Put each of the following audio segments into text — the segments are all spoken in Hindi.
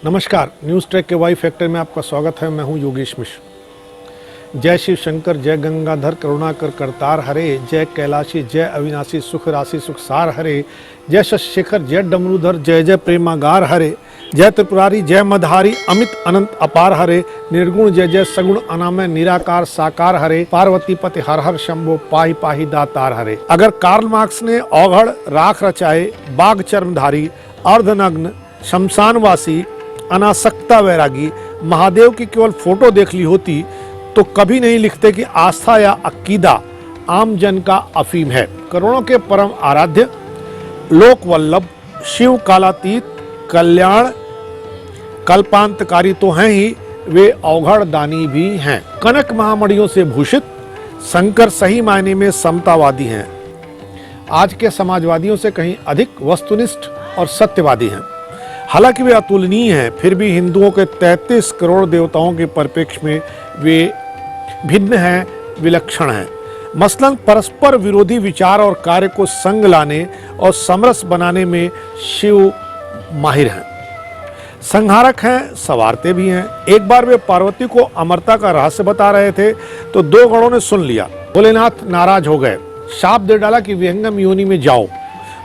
नमस्कार, न्यूज़ ट्रैक के वाई फैक्टर में आपका स्वागत है। मैं हूं योगेश मिश्र। जय शिव शंकर, जय गंगाधर करुणाकर करतार हरे, जय कैलाशी, जय अविनाशी, सुख राशि सुख सार हरे, जय शशिशेखर, जय डमरूधर, जय जय प्रेमागार हरे, जय त्रिपुरारी, जय मधारी, अमित अनंत अपार हरे, निर्गुण जय जय सगुण अनामय निराकार साकार हरे, पार्वती पति हर हर शंभो पाहि पाहि दातार हरे। अगर कार्ल मार्क्स ने औघड़ राख रचाए, बाघ चर्मधारी, अर्धनग्न, शमशानवासी, अनासक्ता वैरागी महादेव की केवल फोटो देख ली होती तो कभी नहीं लिखते कि आस्था या अकीदा आम जन का अफीम है। करोड़ों के परम आराध्य, लोक वल्लभ, शिव कालातीत, कल्याण कल्पांतकारी तो हैं ही, वे अवघड़ दानी भी हैं। कनक महामणियों से भूषित शंकर सही मायने में समतावादी हैं। आज के समाजवादियों से कहीं अधिक वस्तुनिष्ठ और सत्यवादी हैं। हालांकि वे अतुलनीय हैं, फिर भी हिंदुओं के 33 करोड़ देवताओं के परिप्रेक्ष्य में वे भिन्न हैं, विलक्षण हैं। मसलन परस्पर विरोधी विचार और कार्य को संग लाने और समरस बनाने में शिव माहिर हैं। संहारक हैं, संवारते भी हैं। एक बार वे पार्वती को अमरता का रहस्य बता रहे थे तो दो गणों ने सुन लिया। भोलेनाथ नाराज हो गए, शाप दे डाला कि विहंगम योनि में जाओ।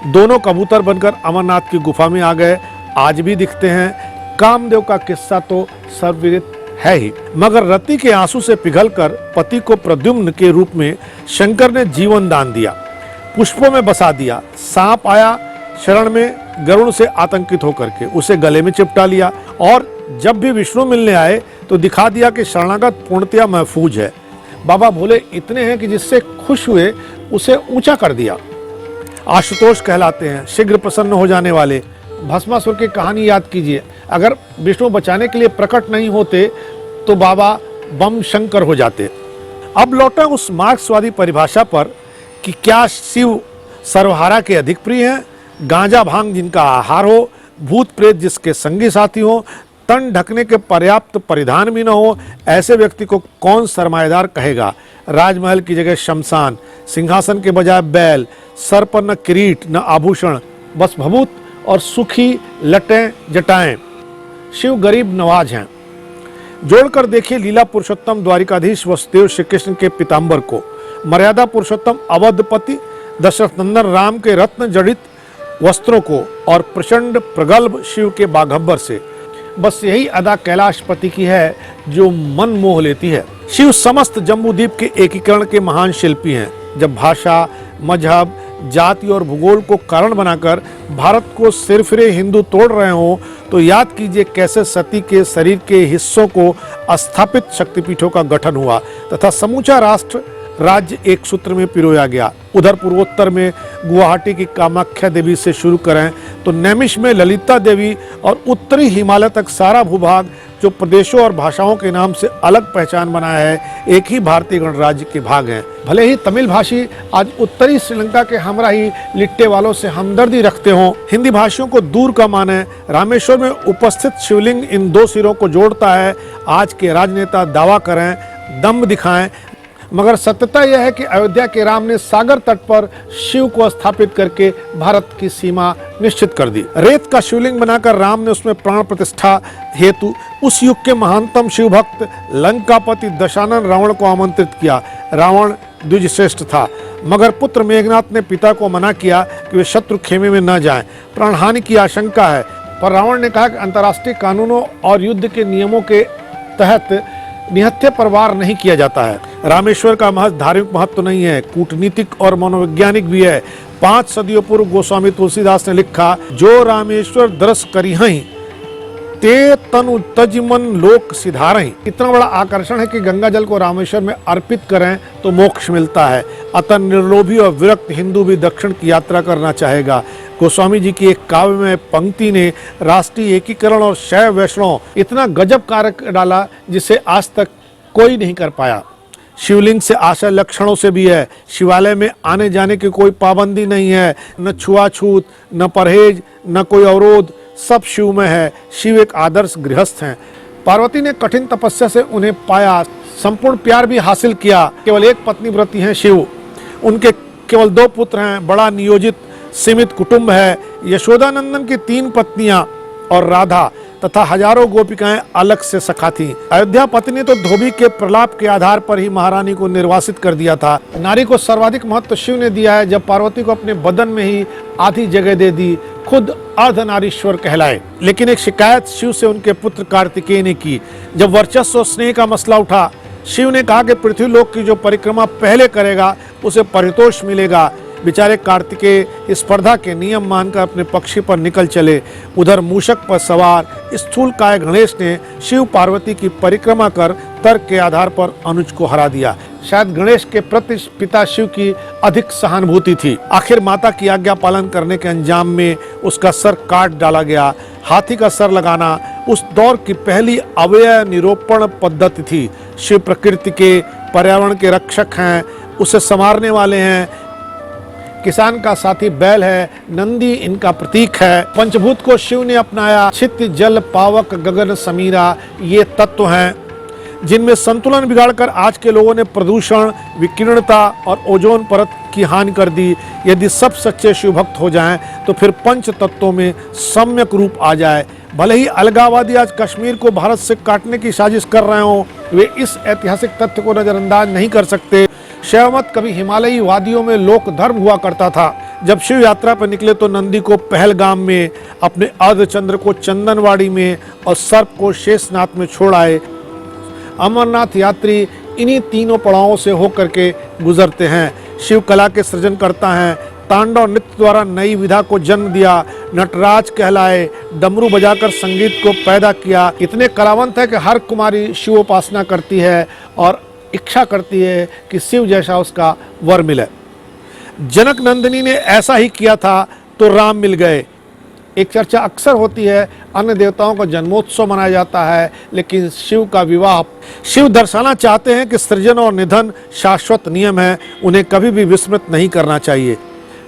दोनों कबूतर बनकर अमरनाथ की गुफा में आ गए। आज भी दिखते हैं। कामदेव का किस्सा तो सर्वविदित है ही, मगर रति के आंसू से पिघलकर पति को प्रद्युम्न के रूप में शंकर ने जीवन दान दिया, पुष्पों में बसा दिया। सांप आया शरण में, गरुड़ से आतंकित होकर के उसे गले में चिपटा लिया, और जब भी विष्णु मिलने आए तो दिखा दिया कि शरणागत पूर्णतया महफूज है। बाबा भोले इतने हैं कि जिससे खुश हुए उसे ऊंचा कर दिया। आशुतोष कहलाते हैं, शीघ्र प्रसन्न हो जाने वाले। भस्मासुर की कहानी याद कीजिए। अगर विष्णु बचाने के लिए प्रकट नहीं होते तो बाबा बम शंकर हो जाते। अब लौटें उस मार्क्सवादी परिभाषा पर कि क्या शिव सर्वहारा के अधिक प्रिय हैं, गांजा भांग जिनका आहार हो, भूत प्रेत जिसके संगी साथी हो, तन ढकने के पर्याप्त परिधान भी न हो, ऐसे व्यक्ति को कौन सरमाएदार कहेगा। राजमहल की जगह शमशान, सिंहासन के बजाय बैल, सर पर न किरीट न आभूषण, बस भभूत और सुखी लटें जटाएं। शिव गरीब नवाज हैं। जोड़कर देखिए लीला पुरुषोत्तम द्वारिकाधीश वसुदेव श्री कृष्ण के पीताम्बर को, मर्यादा पुरुषोत्तम अवधपति दशरथ नंदन राम के रत्न जड़ित वस्त्रों को, और प्रचंड प्रगल्भ शिव के बाघंबर से। बस यही अदा कैलाशपति की है जो मन मोह लेती है। शिव समस्त जम्बूद्वीप के एकीकरण के महान शिल्पी हैं। जब भाषा, मजहब, जाति और भूगोल को कारण बनाकर भारत को सिरफिरे हिंदू तोड़ रहे हो तो याद कीजिए कैसे सती के शरीर के हिस्सों को स्थापित शक्तिपीठों का गठन हुआ तथा समूचा राष्ट्र राज्य एक सूत्र में पिरोया गया। उधर पूर्वोत्तर में गुवाहाटी की कामाख्या देवी से शुरू करें तो नैमिष में ललिता देवी, और उत्तरी हिमालय तक सारा भूभाग जो प्रदेशों और भाषाओं के नाम से अलग पहचान बनाया है, एक ही भारतीय गणराज्य के भाग हैं। भले ही तमिल भाषी आज उत्तरी श्रीलंका के हमराही लिट्टे वालों से हमदर्दी रखते हों, हिंदी भाषियों को दूर का माने, रामेश्वर में उपस्थित शिवलिंग इन दो सिरों को जोड़ता है। आज के राजनेता दावा करें, दम्भ दिखाएं, मगर सत्यता यह है कि अयोध्या के राम ने सागर तट पर शिव को स्थापित करके भारत की सीमा निश्चित कर दी। रेत का शिवलिंग बनाकर राम ने उसमें प्राण प्रतिष्ठा हेतु उस युग के महानतम शिव भक्त लंकापति दशानन रावण को आमंत्रित किया। रावण द्विजश्रेष्ठ था, मगर पुत्र मेघनाथ ने पिता को मना किया कि वे शत्रु खेमे में न जाएं, प्राणहानि की आशंका है। पर रावण ने कहा कि अंतर्राष्ट्रीय कानूनों और युद्ध के नियमों के तहत निहत्थे पर वार नहीं किया जाता है। रामेश्वर का महज धार्मिक महत्व नहीं है, कूटनीतिक और मनोवैज्ञानिक भी है। 5 सदियों पूर्व गोस्वामी तुलसीदास ने लिखा, जो रामेश्वर दरस करिहं ते तनु तजमन लोक सिधारहि। इतना बड़ा आकर्षण है कि गंगा जल को रामेश्वर में अर्पित करें तो मोक्ष मिलता है। अतः निर्लोभी और विरक्त हिंदू भी दक्षिण की यात्रा करना चाहेगा। गोस्वामी जी की एक काव्य में पंक्ति ने राष्ट्रीय एकीकरण और शैव वैष्णव इतना गजब कार्य डाला जिसे आज तक कोई नहीं कर पाया। शिवलिंग से आशय लक्षणों से भी है। शिवालय में आने जाने की कोई पाबंदी नहीं है, न छुआछूत, न परहेज, न कोई अवरोध, सब शिव में है। शिव एक आदर्श गृहस्थ हैं। पार्वती ने कठिन तपस्या से उन्हें पाया, संपूर्ण प्यार भी हासिल किया। केवल एक पत्नी व्रती हैं शिव। उनके केवल 2 पुत्र हैं। बड़ा नियोजित सीमित कुटुंब है। यशोदानंदन की 3 पत्नियां और राधा तथा हजारों गोपिकाएं अलग से सखा थीं। अयोध्यापति ने तो धोबी के प्रलाप के आधार पर ही महारानी को निर्वासित कर दिया था। नारी को सर्वाधिक महत्व शिव ने दिया है, जब पार्वती को अपने बदन में ही आधी जगह दे दी, खुद अर्धनारीश्वर कहलाए। लेकिन एक शिकायत शिव से उनके पुत्र कार्तिकेय ने की। जब वर्चस्व और स्नेह का मसला उठा, शिव ने कहा कि पृथ्वीलोक की जो परिक्रमा पहले करेगा उसे परितोष मिलेगा। बेचारे कार्तिकेय स्पर्धा के नियम मानकर अपने पक्षी पर निकल चले। उधर मूषक पर सवार स्थूलकाय गणेश ने शिव पार्वती की परिक्रमा कर तर्क के आधार पर अनुज को हरा दिया। शायद गणेश के प्रति पिता शिव की अधिक सहानुभूति थी। आखिर माता की आज्ञा पालन करने के अंजाम में उसका सर काट डाला गया। हाथी का सर लगाना उस दौर की पहली अवयव निरूपण पद्धति थी। शिव प्रकृति के, पर्यावरण के रक्षक हैं, उसे संवारने वाले हैं। किसान का साथी बैल है, नंदी इनका प्रतीक है। पंचभूत को शिव ने अपनाया। क्षिति, जल, पावक, गगन, समीरा, ये तत्व हैं जिनमें संतुलन बिगाड़कर आज के लोगों ने प्रदूषण, विकिरणता और ओजोन परत की हानि कर दी। यदि सब सच्चे शिव भक्त हो जाएं तो फिर पंच तत्वों में सम्यक रूप आ जाए। भले ही अलगाववादी आज कश्मीर को भारत से काटने की साजिश कर रहे हों, वे इस ऐतिहासिक तथ्य को नजरअंदाज नहीं कर सकते। शैव मत कभी हिमालयी वादियों में लोक धर्म हुआ करता था। जब शिव यात्रा पर निकले तो नंदी को पहलगाम में, अपने अर्धचंद्र को चंदनवाड़ी में और सर्प को शेषनाथ में छोड़ आए। अमरनाथ यात्री इन्हीं तीनों पड़ावों से होकर के गुजरते हैं। शिव कला के सृजन करता है। तांडव नृत्य द्वारा नई विधा को जन्म दिया। नटराज कहलाए। डमरू बजाकर संगीत को पैदा किया। इतने कलावंत है कि हर कुमारी शिवोपासना करती है और इच्छा करती है कि शिव जैसा उसका वर मिले। जनक नंदिनी ने ऐसा ही किया था तो राम मिल गए। एक चर्चा अक्सर होती है, अन्य देवताओं का जन्मोत्सव मनाया जाता है, लेकिन शिव का विवाह। शिव दर्शाना चाहते हैं कि सृजन और निधन शाश्वत नियम है, उन्हें कभी भी विस्मृत नहीं करना चाहिए।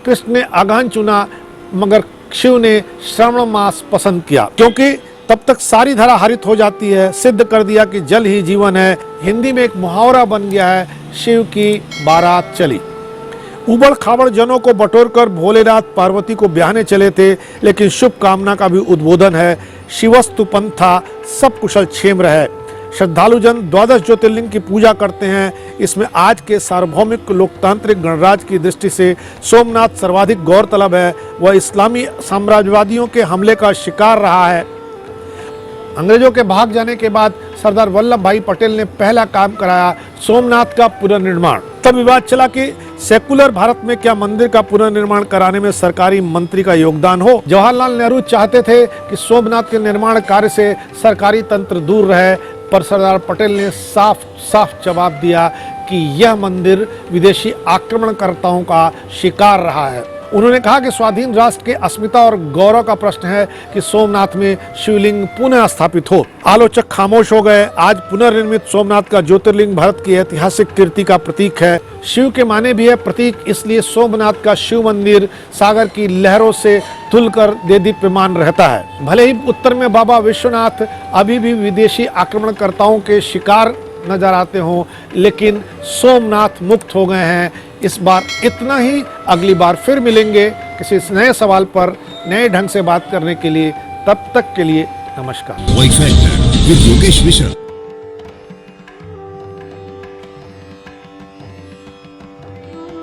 कृष्ण ने अगहन चुना, मगर शिव ने श्रावण मास पसंद किया, क्योंकि तब तक सारी धरा हरित हो जाती है। सिद्ध कर दिया कि जल ही जीवन है। हिंदी में एक मुहावरा बन गया है, शिव की बारात चली। उबड़ खाबड़ जनों को बटोरकर भोलेनाथ पार्वती को ब्याहने चले थे, लेकिन शुभ कामना का भी उद्बोधन है। शिवस्तु पंथा सब कुशल क्षेम रहे। श्रद्धालु जन 12 ज्योतिर्लिंग की पूजा करते हैं। इसमें आज के सार्वभौमिक लोकतांत्रिक गणराज्य की दृष्टि से सोमनाथ सर्वाधिक गौरतलब है। वह इस्लामी साम्राज्यवादियों के हमले का शिकार रहा है। अंग्रेजों के भाग जाने के बाद सरदार वल्लभ भाई पटेल ने पहला काम कराया, सोमनाथ का पुनर्निर्माण। तब विवाद चला कि सेकुलर भारत में क्या मंदिर का पुनर्निर्माण कराने में सरकारी मंत्री का योगदान हो। जवाहरलाल नेहरू चाहते थे कि सोमनाथ के निर्माण कार्य से सरकारी तंत्र दूर रहे, पर सरदार पटेल ने साफ साफ जवाब दिया कि यह मंदिर विदेशी आक्रमणकर्ताओं का शिकार रहा है। उन्होंने कहा कि स्वाधीन राष्ट्र के अस्मिता और गौरव का प्रश्न है कि सोमनाथ में शिवलिंग पुनः स्थापित हो। आलोचक खामोश हो गए। आज पुनर्निर्मित सोमनाथ का ज्योतिर्लिंग भारत की ऐतिहासिक कीर्ति का प्रतीक है। शिव के माने भी है प्रतीक, इसलिए सोमनाथ का शिव मंदिर सागर की लहरों से धुलकर देदीप्यमान रहता है। भले ही उत्तर में बाबा विश्वनाथ अभी भी विदेशी आक्रमणकर्ताओं के शिकार नजर आते हों, लेकिन सोमनाथ मुक्त हो गए हैं। इस बार इतना ही। अगली बार फिर मिलेंगे किसी नए सवाल पर नए ढंग से बात करने के लिए। तब तक के लिए नमस्कार।